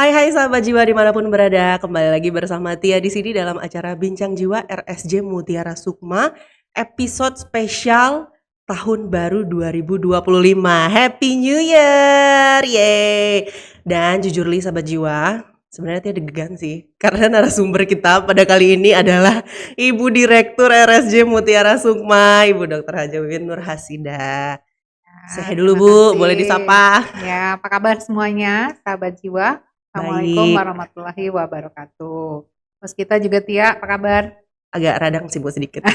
Hai sahabat jiwa dimanapun berada, kembali lagi bersama Tia di sini dalam acara Bincang Jiwa RSJ Mutiara Sukma, episode spesial tahun baru 2025. Happy New Year, yeay! Dan jujur li sahabat jiwa, sebenarnya Tia deg-degan sih, karena narasumber kita pada kali ini adalah Ibu Direktur RSJ Mutiara Sukma, Ibu Dr. Hajawin Nur Hasidah. Saya dulu Terima Bu, kasih. boleh disapa? Ya, apa kabar semuanya, sahabat jiwa? Assalamualaikum Baik. warahmatullahi wabarakatuh. Terus kita juga Tia, apa kabar? Agak radang sih Bu sedikit.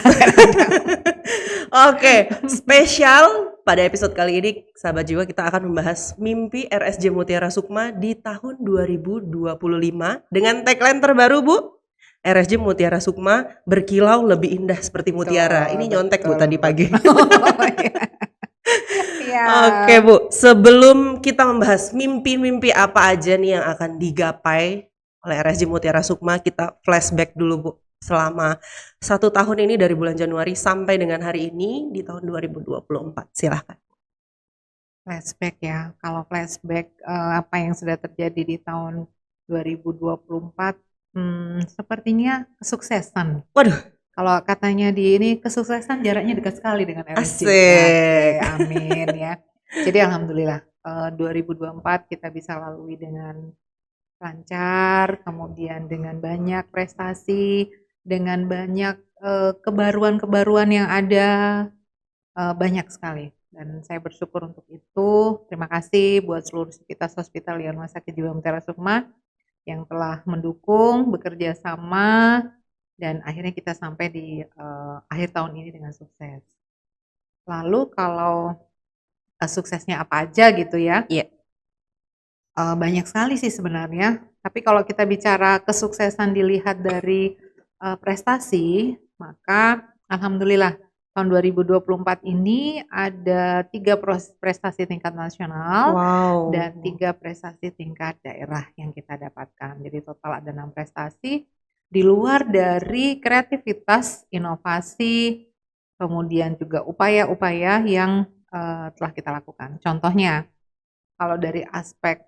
Oke, spesial pada episode kali ini sahabat jiwa kita akan membahas mimpi RSJ Mutiara Sukma di tahun 2025 dengan tagline terbaru Bu. RSJ Mutiara Sukma berkilau lebih indah seperti mutiara. Ini nyontek Bu tadi pagi. Iya. Oke Bu, sebelum kita membahas mimpi-mimpi apa aja nih yang akan digapai oleh RSJ Mutiara Sukma, kita flashback dulu Bu. Selama 1 tahun ini dari bulan Januari sampai dengan hari ini di tahun 2024. Silahkan. Flashback ya. Kalau flashback apa yang sudah terjadi di tahun 2024, sepertinya kesuksesan. Waduh, Kalau katanya di ini kesuksesan jaraknya dekat sekali dengan RSJ. asik. Amin ya. Jadi alhamdulillah 2024 kita bisa lalui dengan lancar, kemudian dengan banyak prestasi, dengan banyak kebaruan-kebaruan yang ada, banyak sekali. Dan saya bersyukur untuk itu. Terima kasih buat seluruh sivitas hospital yang Rumah Sakit Jiwa Mutiara Sukma yang telah mendukung, bekerja sama, dan akhirnya kita sampai di akhir tahun ini dengan sukses. Lalu kalau suksesnya apa aja gitu ya? Iya. Banyak sekali sih sebenarnya. Tapi kalau kita bicara kesuksesan dilihat dari prestasi, maka alhamdulillah tahun 2024 ini ada 3 prestasi tingkat nasional Wow. dan 3 prestasi tingkat daerah yang kita dapatkan. Jadi total ada 6 prestasi. Di luar dari kreativitas, inovasi, kemudian juga upaya-upaya yang telah kita lakukan. Contohnya, kalau dari aspek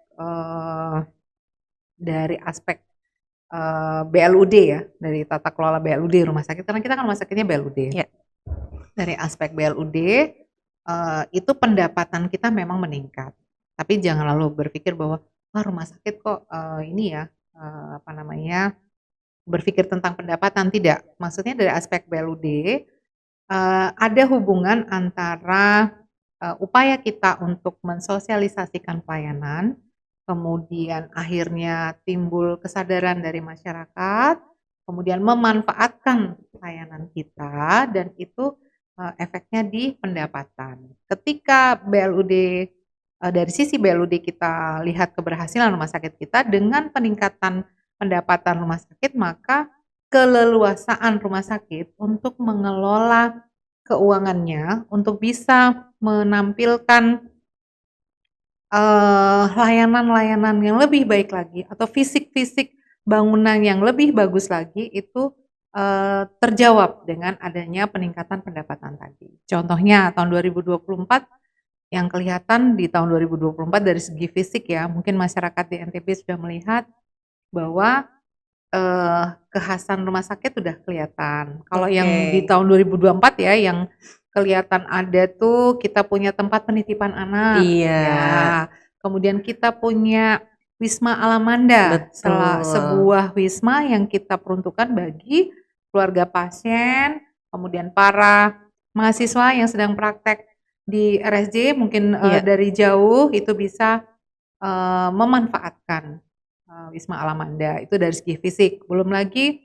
BLUD ya, dari tata kelola BLUD rumah sakit, karena kita kan rumah sakitnya BLUD. Iya. Dari aspek BLUD itu pendapatan kita memang meningkat. Tapi jangan lalu berpikir bahwa wah rumah sakit kok ini ya berpikir tentang pendapatan, tidak. Maksudnya dari aspek BLUD ada hubungan antara upaya kita untuk mensosialisasikan pelayanan, kemudian akhirnya timbul kesadaran dari masyarakat, kemudian memanfaatkan pelayanan kita, dan itu efeknya di pendapatan. Ketika BLUD dari sisi BLUD kita lihat keberhasilan rumah sakit kita dengan peningkatan pendapatan rumah sakit, maka keleluasaan rumah sakit untuk mengelola keuangannya untuk bisa menampilkan layanan-layanan yang lebih baik lagi atau fisik-fisik bangunan yang lebih bagus lagi itu terjawab dengan adanya peningkatan pendapatan tadi. Contohnya tahun 2024 yang kelihatan di tahun 2024 dari segi fisik ya, mungkin masyarakat di NTB sudah melihat bahwa kekhasan rumah sakit sudah kelihatan. Kalau yang di tahun 2024 ya, yang kelihatan ada tuh kita punya tempat penitipan anak. Iya. Ya. Kemudian kita punya Wisma Alamanda, sebuah wisma yang kita peruntukkan bagi keluarga pasien, kemudian para mahasiswa yang sedang praktek di RSJ mungkin dari jauh itu bisa memanfaatkan Wisma Alamanda itu dari segi fisik. Belum lagi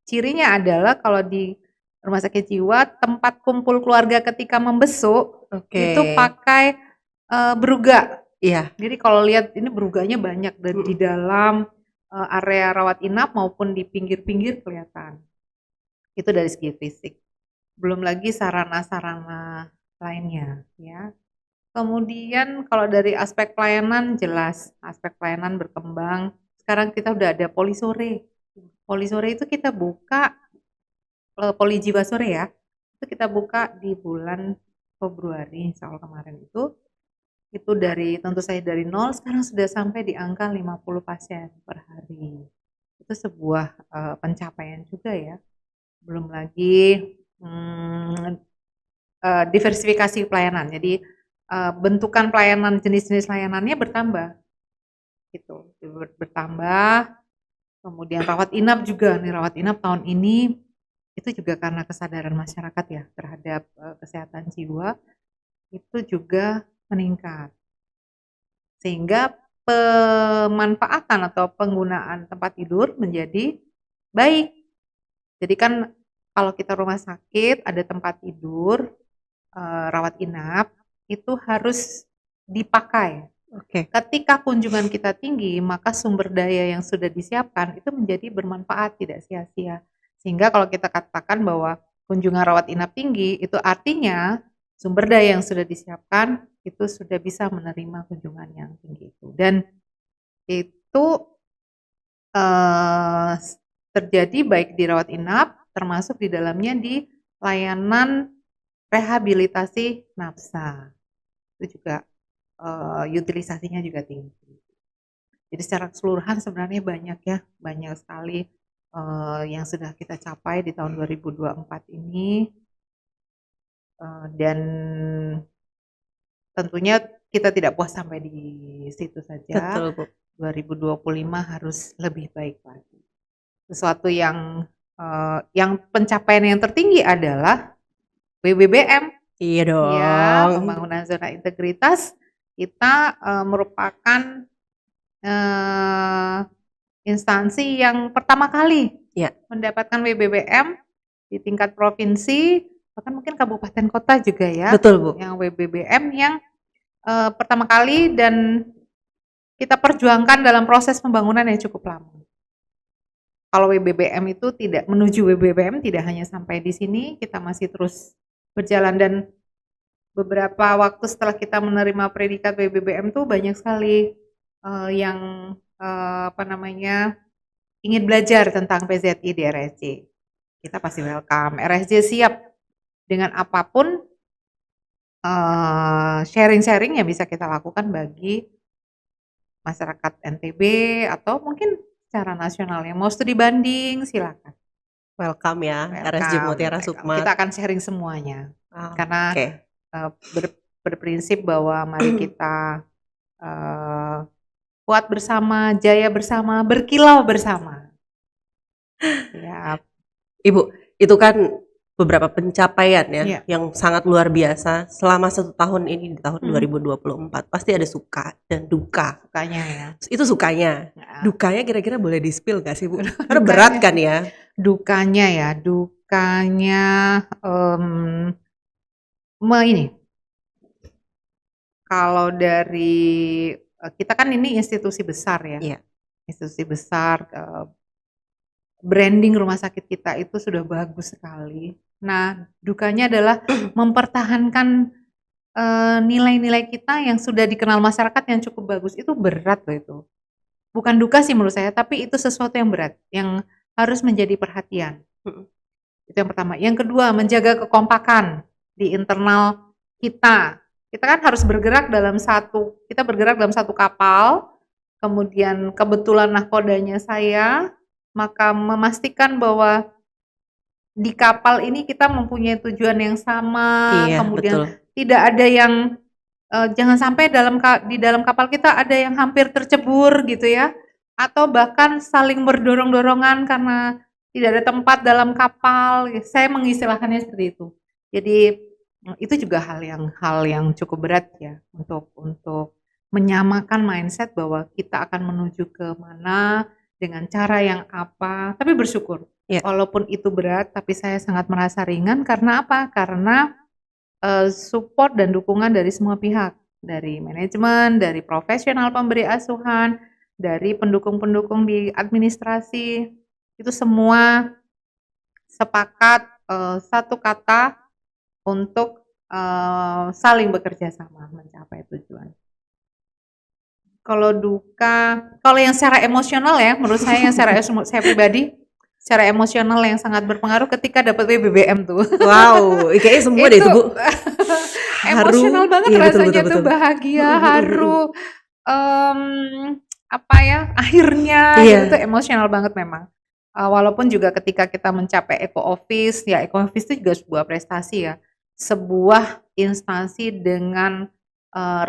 cirinya adalah kalau di rumah sakit jiwa tempat kumpul keluarga ketika membesuk itu pakai beruga. Iya. Jadi kalau lihat ini beruganya banyak dari di dalam area rawat inap maupun di pinggir-pinggir kelihatan. Itu dari segi fisik. Belum lagi sarana-sarana lainnya ya. Kemudian kalau dari aspek pelayanan jelas aspek pelayanan berkembang. Sekarang kita udah ada poli sore. Poli sore itu kita buka poli jiwa sore ya. Itu kita buka di bulan Februari insya Allah kemarin itu. itu tentu saja dari nol sekarang sudah sampai di angka 50 pasien per hari. Itu sebuah pencapaian juga ya. Belum lagi diversifikasi pelayanan. Jadi bentukan pelayanan, jenis-jenis layanannya bertambah gitu. Bertambah. Kemudian rawat inap juga nih, rawat inap tahun ini itu juga karena kesadaran masyarakat ya terhadap kesehatan jiwa itu juga meningkat. Sehingga pemanfaatan atau penggunaan tempat tidur menjadi baik. Jadi kan kalau kita rumah sakit ada tempat tidur rawat inap itu harus dipakai. Oke. Ketika kunjungan kita tinggi, maka sumber daya yang sudah disiapkan itu menjadi bermanfaat, tidak sia-sia. Sehingga kalau kita katakan bahwa kunjungan rawat inap tinggi, itu artinya sumber daya yang sudah disiapkan itu sudah bisa menerima kunjungan yang tinggi itu. Dan itu terjadi baik di rawat inap, termasuk di dalamnya di layanan rehabilitasi nafsa. Itu juga utilisasinya juga tinggi. Jadi secara keseluruhan sebenarnya banyak ya, banyak sekali yang sudah kita capai di tahun 2024 ini. Dan tentunya kita tidak puas sampai di situ saja. Betul, Bu. 2025 harus lebih baik lagi. Sesuatu yang pencapaian yang tertinggi adalah WBBM. Iya dong. Ya, pembangunan zona integritas kita merupakan instansi yang pertama kali mendapatkan WBBM di tingkat provinsi, bahkan mungkin kabupaten kota juga ya. Betul, Bu. Yang WBBM yang pertama kali dan kita perjuangkan dalam proses pembangunan yang cukup lama. Kalau WBBM itu menuju WBBM tidak hanya sampai di sini, kita masih terus berjalan dan beberapa waktu setelah kita menerima predikat WBBM tuh banyak sekali yang ingin belajar tentang PZI di RSJ. Kita pasti welcome. RSJ siap dengan apapun sharing-sharing yang bisa kita lakukan bagi masyarakat NTB atau mungkin secara nasional yang mau studi banding silakan. Welcome ya, RSJ Mutiara Sukma. Kita akan sharing semuanya. Karena berprinsip bahwa mari kita kuat bersama, jaya bersama, berkilau bersama. Ya. Ibu, itu kan beberapa pencapaian ya yang sangat luar biasa selama 1 tahun ini di tahun 2024. Pasti ada suka dan duka. Sukanya ya. Itu sukanya. Dukanya kira-kira boleh di-spill gak sih, Bu? Karena berat kan ya. Dukanya ini. Kalau dari kita kan ini institusi besar ya. Iya. Institusi besar, branding rumah sakit kita itu sudah bagus sekali. Nah, dukanya adalah mempertahankan nilai-nilai kita yang sudah dikenal masyarakat yang cukup bagus. Itu berat loh itu. Bukan duka sih menurut saya, tapi itu sesuatu yang berat, yang harus menjadi perhatian. Itu yang pertama. Yang kedua, menjaga kekompakan di internal kita. Kita kan harus bergerak dalam satu kapal, kemudian kebetulan nahkodanya saya, maka memastikan bahwa di kapal ini kita mempunyai tujuan yang sama, kemudian betul. Tidak ada yang jangan sampai di dalam kapal kita ada yang hampir tercebur gitu ya, atau bahkan saling berdorong-dorongan karena tidak ada tempat dalam kapal. Saya mengistilahkannya seperti itu. Jadi itu juga hal yang cukup berat ya untuk menyamakan mindset bahwa kita akan menuju ke mana dengan cara yang apa. Tapi bersyukur, walaupun itu berat, tapi saya sangat merasa ringan karena apa? Karena support dan dukungan dari semua pihak, dari manajemen, dari profesional pemberi asuhan, dari pendukung-pendukung di administrasi, itu semua sepakat satu kata untuk saling bekerja sama mencapai tujuan. Kalau duka, kalau yang secara emosional ya, menurut saya yang secara saya pribadi, secara emosional yang sangat berpengaruh ketika dapat WBBM tuh. Wow, kayaknya semua deh itu, Bu. Emosional banget Iya, betul, rasanya betul, tuh, betul. bahagia, haru, apa ya, akhirnya gitu Iya. tuh emosional banget memang. Walaupun juga ketika kita mencapai Eco Office, ya Eco Office itu juga sebuah prestasi ya. Sebuah instansi dengan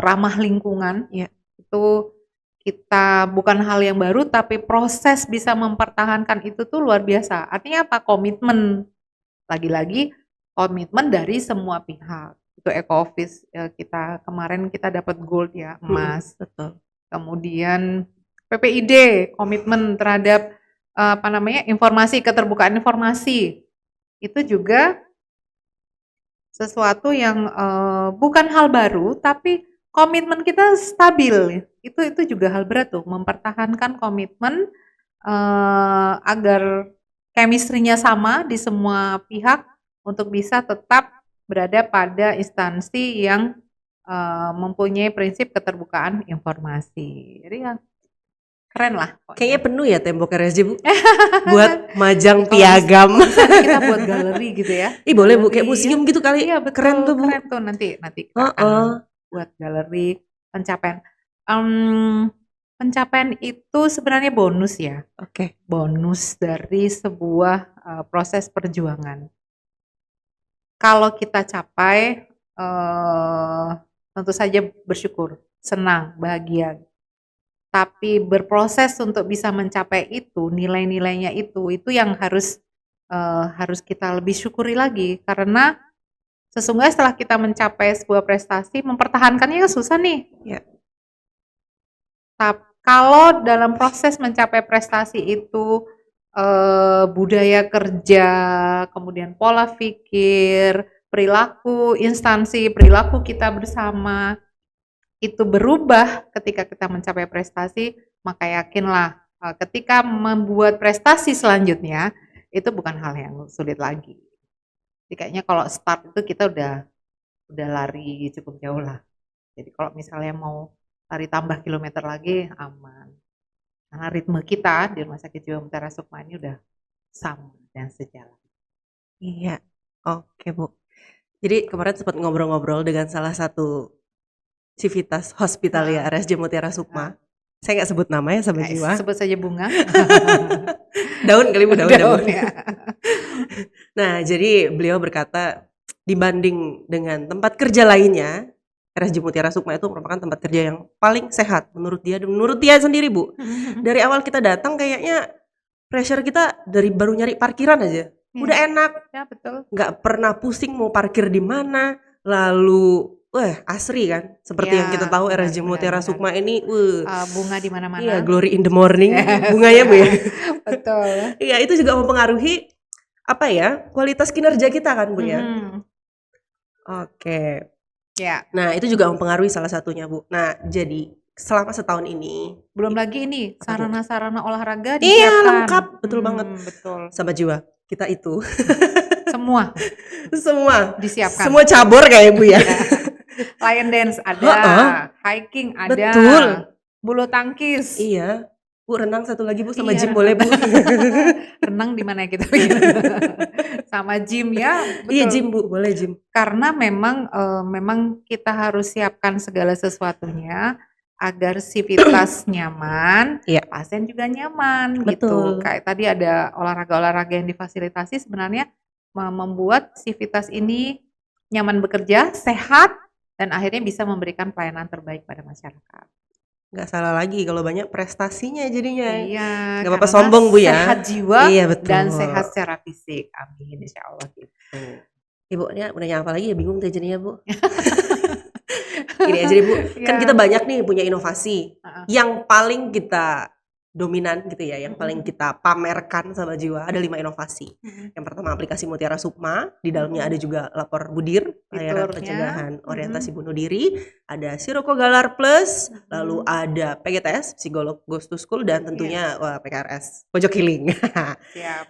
ramah lingkungan, Iya. itu kita bukan hal yang baru, tapi proses bisa mempertahankan itu tuh luar biasa. Artinya apa? Komitmen. Lagi-lagi komitmen dari semua pihak. Itu Eco Office kita kemarin kita dapat gold ya, emas. Betul. Kemudian PPID komitmen terhadap apa namanya, informasi, keterbukaan informasi. Itu juga sesuatu yang bukan hal baru, tapi komitmen kita stabil. Itu juga hal berat tuh, mempertahankan komitmen agar chemistry-nya sama di semua pihak untuk bisa tetap berada pada instansi yang mempunyai prinsip keterbukaan informasi. Jadi ya keren lah Kayaknya pokoknya. penuh ya tembok RSJ, Bu. Buat majang Kalau piagam. misalnya kita buat galeri gitu ya. Ih, boleh Bu, kayak Galeri ya. museum gitu kali. Iya Keren betul, tuh, Bu. keren tuh nanti kita akan Heeh. buat galeri pencapaian. Pencapaian itu sebenarnya bonus ya. Oke. Bonus dari sebuah proses perjuangan. Kalau kita capai, tentu saja bersyukur, senang, bahagia. Tapi berproses untuk bisa mencapai itu, nilai-nilainya itu yang harus kita lebih syukuri lagi. Karena sesungguhnya setelah kita mencapai sebuah prestasi, mempertahankannya kan susah nih. Ya. Kalau dalam proses mencapai prestasi itu budaya kerja, kemudian pola pikir, perilaku instansi, perilaku kita bersama itu berubah ketika kita mencapai prestasi, maka yakinlah ketika membuat prestasi selanjutnya itu bukan hal yang sulit lagi. Jadi kayaknya kalau start itu kita udah lari cukup jauh lah. Jadi kalau misalnya mau lari tambah kilometer lagi aman. Karena ritme kita di Rumah Sakit Jiwa Mutiara Sukma ini udah sama dan sejalan. Iya. Oke, Bu. Jadi kemarin sempat ngobrol-ngobrol dengan salah satu Civitas Hospitalia RSJ Mutiara Sukma. Saya nggak sebut namanya sama Jiwa. Sebut saja Bunga. Daun kali, Bu, daun. Ya. Nah, jadi beliau berkata dibanding dengan tempat kerja lainnya, RSJ Mutiara Sukma itu merupakan tempat kerja yang paling sehat menurut dia dan menurut dia sendiri, Bu. Dari awal kita datang kayaknya pressure kita dari baru nyari parkiran aja. Udah enak. Ya, betul. Nggak pernah pusing mau parkir di mana. Lalu asri kan. Seperti yang kita tahu RSJ Mutiara Sukma ini bunga di mana-mana. Iya, glory in the morning. Bunganya, Bu ya. Betul. Iya, itu juga mempengaruhi apa ya? Kualitas kinerja kita kan, Bu ya. Oke. Ya. Nah, itu juga mempengaruhi salah satunya, Bu. Nah, jadi selama setahun ini belum lagi ini sarana-sarana olahraga disiapkan. Iya, lengkap, betul banget. Betul. Sama Jiwa, kita itu semua disiapkan. Semua cabur kayak Bu ya. Lion dance ada, hiking ada, betul. Bulu tangkis. Iya. Bu, renang satu lagi Bu, sama gym boleh Bu. Renang di mana kita? Sama gym ya. Betul. Iya, gym Bu, boleh gym. Karena memang kita harus siapkan segala sesuatunya agar sivitas nyaman, pasien juga nyaman. Betul. Gitu. Kayak tadi ada olahraga-olahraga yang difasilitasi sebenarnya membuat sivitas ini nyaman bekerja, sehat, dan akhirnya bisa memberikan pelayanan terbaik pada masyarakat. Nggak salah lagi kalau banyak prestasinya jadinya. Iya. Nggak apa-apa sombong Bu ya. Sehat jiwa betul. dan sehat secara fisik. Amin, insya Allah gitu. Ibunya mau nanya apa lagi ya, bingung jadinya Bu. Gini aja deh Bu, kan kita banyak nih punya inovasi. Yang paling kita dominan gitu ya, yang paling kita pamerkan sama Jiwa ada 5 inovasi. Yang pertama aplikasi Mutiara Sukma, di dalamnya ada juga lapor Budir, layanan pencegahan orientasi bunuh diri, ada Siroko Galar Plus, lalu ada PGTS, Psikolog Ghost to School, dan tentunya PKRS, Pojok Healing. Siap.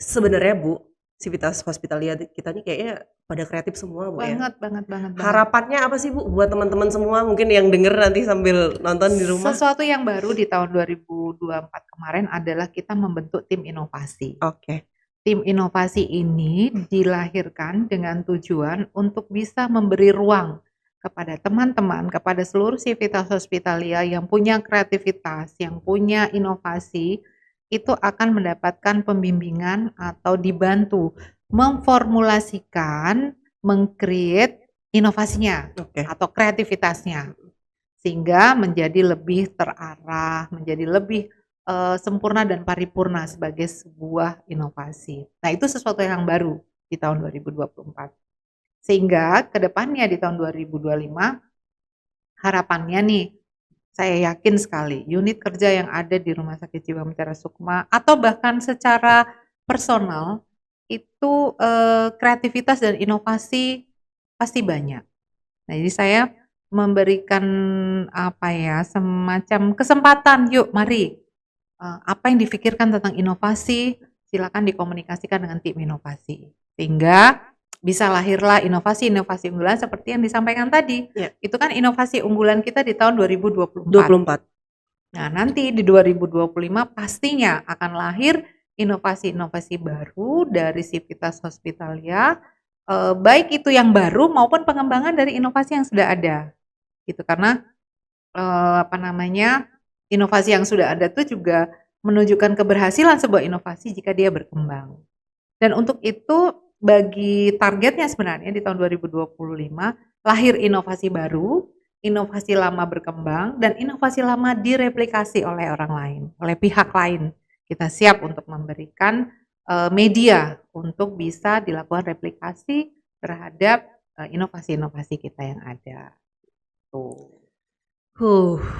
Sebenarnya Bu, Civitas Hospitalia kita nih kayaknya pada kreatif semua Bu ya. Banget. Harapannya apa sih Bu buat teman-teman semua mungkin yang denger nanti sambil nonton di rumah? Sesuatu yang baru di tahun 2024 kemarin adalah kita membentuk tim inovasi. Oke. tim inovasi ini dilahirkan dengan tujuan untuk bisa memberi ruang kepada teman-teman, kepada seluruh sivitas hospitalia yang punya kreativitas, yang punya inovasi, itu akan mendapatkan pembimbingan atau dibantu memformulasikan, meng-create inovasinya Oke. atau kreativitasnya, sehingga menjadi lebih terarah, menjadi lebih sempurna dan paripurna sebagai sebuah inovasi. Nah, itu sesuatu yang baru di tahun 2024. Sehingga ke depannya di tahun 2025 harapannya nih, saya yakin sekali unit kerja yang ada di Rumah Sakit Jiwa Mutiara Sukma atau bahkan secara personal itu kreativitas dan inovasi pasti banyak. Nah, jadi saya memberikan apa ya, semacam kesempatan, yuk mari apa yang difikirkan tentang inovasi, silakan dikomunikasikan dengan tim inovasi. Sehingga bisa lahirlah inovasi-inovasi unggulan seperti yang disampaikan tadi. Ya. Itu kan inovasi unggulan kita di tahun 2024. 24. Nah, nanti di 2025 pastinya akan lahir inovasi-inovasi baru dari Sivitas Hospitalia, baik itu yang baru maupun pengembangan dari inovasi yang sudah ada. Gitu, karena apa namanya, inovasi yang sudah ada tuh juga menunjukkan keberhasilan sebuah inovasi jika dia berkembang. Dan untuk itu bagi targetnya sebenarnya di tahun 2025 lahir inovasi baru, inovasi lama berkembang, dan inovasi lama direplikasi oleh orang lain, oleh pihak lain. Kita siap untuk memberikan media untuk bisa dilakukan replikasi terhadap inovasi-inovasi kita yang ada. Tuh.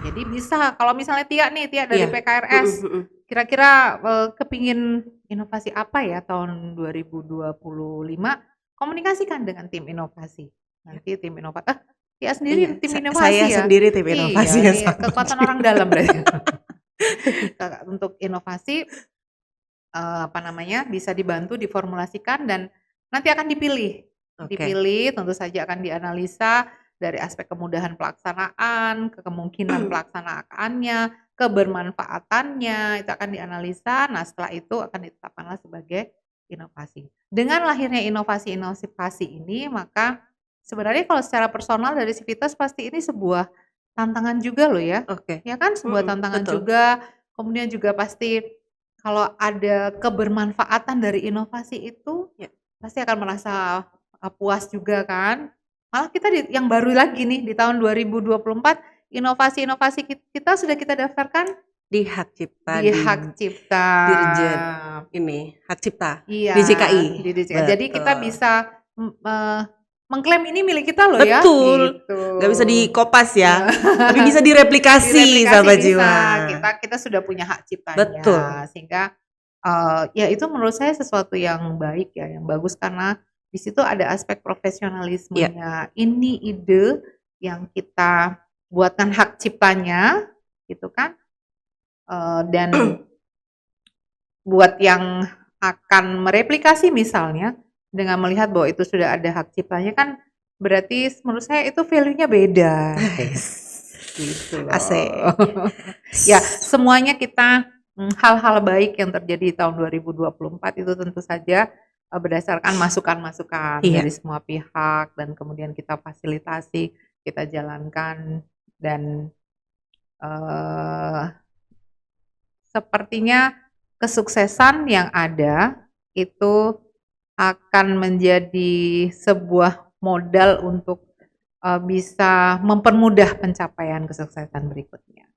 Jadi bisa kalau misalnya Tia dari Iya. PKRS, kira-kira kepingin inovasi apa ya tahun 2025, komunikasikan dengan tim inovasi. Nanti tim inovasi Tia sendiri Iya, tim saya inovasi ya? sendiri tim inovasi ya, Iya, kekuatan orang dalam berarti. Untuk inovasi apa namanya, bisa dibantu diformulasikan dan nanti akan dipilih. Oke. Dipilih tentu saja akan dianalisa dari aspek kemudahan pelaksanaan, kemungkinan pelaksanaannya, kebermanfaatannya, itu akan dianalisa. Nah, setelah itu akan ditetapkanlah sebagai inovasi. Dengan lahirnya inovasi-inovasi ini, maka sebenarnya kalau secara personal dari Sivitas pasti ini sebuah tantangan juga loh ya. Oke. Ya kan, sebuah tantangan Betul. juga. Kemudian juga pasti kalau ada kebermanfaatan dari inovasi itu, Ya. pasti akan merasa puas juga kan. Malah kita yang baru lagi nih di tahun 2024, inovasi-inovasi kita sudah kita daftarkan Di Hak Cipta di Hak Cipta. Dirjen ini, Hak Cipta Iya, di JKI. di DJKI. Jadi kita bisa mengklaim ini milik kita loh ya. Betul. Gitu. Gak bisa dikopas ya, tapi bisa direplikasi sahabat jiwa. Kita sudah punya hak ciptanya. Betul. Sehingga ya itu menurut saya sesuatu yang baik ya, yang bagus karena di situ ada aspek profesionalismenya. Ini ide yang kita buatkan hak ciptanya, gitu kan? Dan buat yang akan mereplikasi misalnya dengan melihat bahwa itu sudah ada hak ciptanya kan berarti menurut saya itu value-nya beda. Gitu loh. Asik. Ya, semuanya kita hal-hal baik yang terjadi di tahun 2024 itu tentu saja berdasarkan masukan-masukan dari semua pihak dan kemudian kita fasilitasi, kita jalankan dan sepertinya kesuksesan yang ada itu akan menjadi sebuah modal untuk bisa mempermudah pencapaian kesuksesan berikutnya.